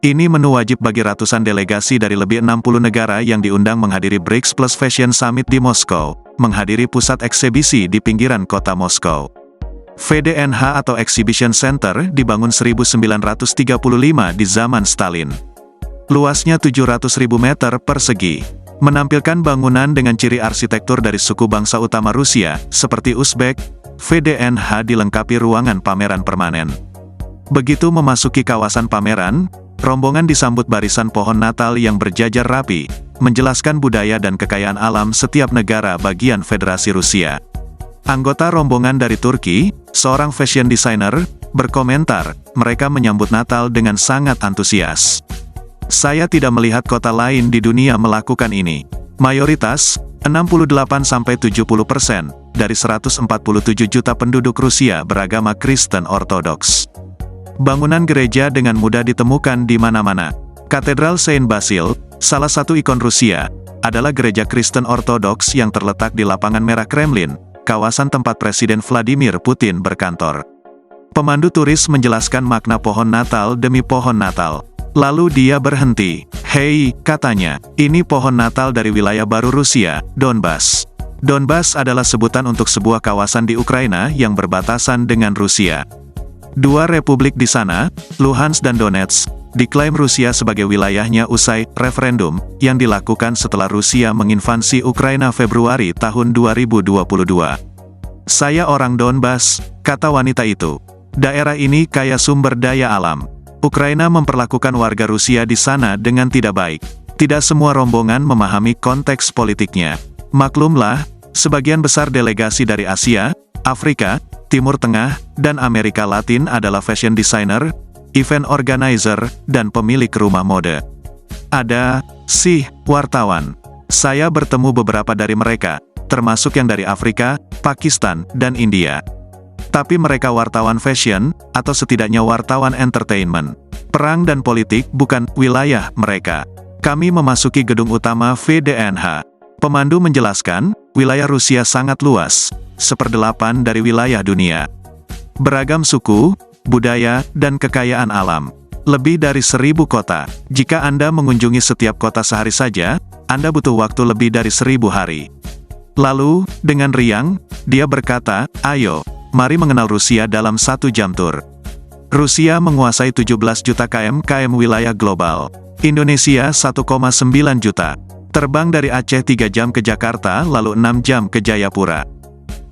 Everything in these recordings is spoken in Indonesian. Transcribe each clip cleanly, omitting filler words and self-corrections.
Ini menu wajib bagi ratusan delegasi dari lebih 60 negara yang diundang menghadiri BRICS Plus Fashion Summit di Moskow, menghadiri pusat eksibisi di pinggiran kota Moskow. VDNH atau Exhibition Center dibangun 1935 di zaman Stalin. Luasnya 700.000 meter persegi, menampilkan bangunan dengan ciri arsitektur dari suku bangsa utama Rusia, seperti Uzbek. VDNH dilengkapi ruangan pameran permanen. Begitu memasuki kawasan pameran, rombongan disambut barisan pohon Natal yang berjajar rapi, menjelaskan budaya dan kekayaan alam setiap negara bagian Federasi Rusia. Anggota rombongan dari Turki, seorang fashion designer, berkomentar, mereka menyambut Natal dengan sangat antusias. Saya tidak melihat kota lain di dunia melakukan ini. Mayoritas, 68-70%, dari 147 juta penduduk Rusia beragama Kristen Ortodoks. Bangunan gereja dengan mudah ditemukan di mana-mana. Katedral Saint Basil, salah satu ikon Rusia, adalah gereja Kristen Ortodoks yang terletak di lapangan merah Kremlin, kawasan tempat Presiden Vladimir Putin berkantor. Pemandu turis menjelaskan makna pohon Natal demi pohon Natal. Lalu dia berhenti. "Hei," katanya, "ini pohon Natal dari wilayah baru Rusia, Donbas." Donbas adalah sebutan untuk sebuah kawasan di Ukraina yang berbatasan dengan Rusia. Dua republik di sana, Luhansk dan Donetsk, diklaim Rusia sebagai wilayahnya usai referendum yang dilakukan setelah Rusia menginvasi Ukraina Februari tahun 2022. "Saya orang Donbas," kata wanita itu. "Daerah ini kaya sumber daya alam. Ukraina memperlakukan warga Rusia di sana dengan tidak baik." Tidak semua rombongan memahami konteks politiknya. Maklumlah, sebagian besar delegasi dari Asia, Afrika, Timur Tengah, dan Amerika Latin adalah fashion designer, event organizer, dan pemilik rumah mode. Ada, sih, wartawan. Saya bertemu beberapa dari mereka, termasuk yang dari Afrika, Pakistan, dan India. Tapi mereka wartawan fashion, atau setidaknya wartawan entertainment. Perang dan politik bukan wilayah mereka. Kami memasuki gedung utama VDNH. Pemandu menjelaskan, wilayah Rusia sangat luas, 1/8 dari wilayah dunia. Beragam suku, budaya, dan kekayaan alam. Lebih dari 1000 kota. Jika Anda mengunjungi setiap kota sehari saja, Anda butuh waktu lebih dari 1000 hari. Lalu, dengan riang, dia berkata, "Ayo, mari mengenal Rusia dalam 1 jam tur." Rusia menguasai 17 juta km wilayah global. Indonesia 1,9 juta. Terbang dari Aceh 3 jam ke Jakarta lalu 6 jam ke Jayapura.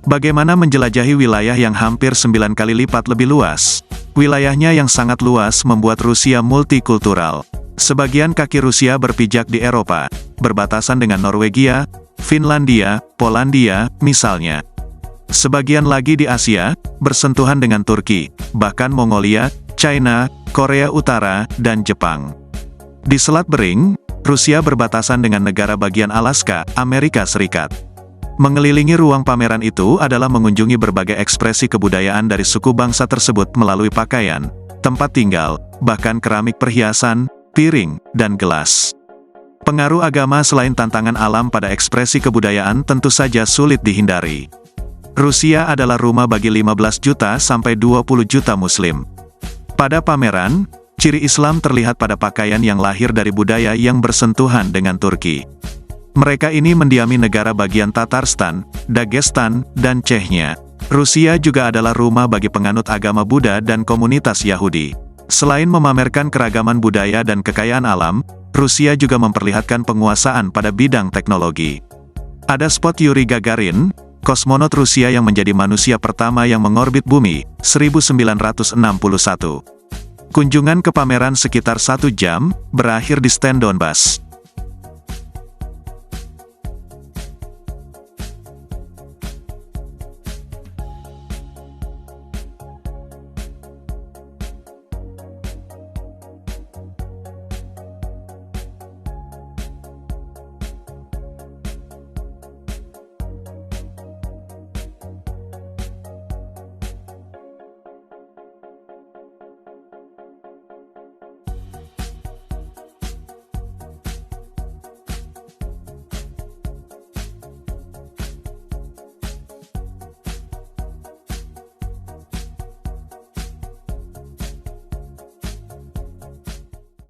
Bagaimana menjelajahi wilayah yang hampir 9 kali lipat lebih luas? Wilayahnya yang sangat luas membuat Rusia multikultural. Sebagian kaki Rusia berpijak di Eropa, berbatasan dengan Norwegia, Finlandia, Polandia, misalnya. Sebagian lagi di Asia, bersentuhan dengan Turki, bahkan Mongolia, China, Korea Utara, dan Jepang. Di Selat Bering, Rusia berbatasan dengan negara bagian Alaska, Amerika Serikat. Mengelilingi ruang pameran itu adalah mengunjungi berbagai ekspresi kebudayaan dari suku bangsa tersebut melalui pakaian, tempat tinggal, bahkan keramik perhiasan, piring, dan gelas. Pengaruh agama selain tantangan alam pada ekspresi kebudayaan tentu saja sulit dihindari. Rusia adalah rumah bagi 15 juta sampai 20 juta Muslim. Pada pameran, ciri Islam terlihat pada pakaian yang lahir dari budaya yang bersentuhan dengan Turki. Mereka ini mendiami negara bagian Tatarstan, Dagestan, dan Chechnya. Rusia juga adalah rumah bagi penganut agama Buddha dan komunitas Yahudi. Selain memamerkan keragaman budaya dan kekayaan alam, Rusia juga memperlihatkan penguasaan pada bidang teknologi. Ada spot Yuri Gagarin, kosmonot Rusia yang menjadi manusia pertama yang mengorbit bumi, 1961. Kunjungan ke pameran sekitar 1 jam, berakhir di stand Donbas.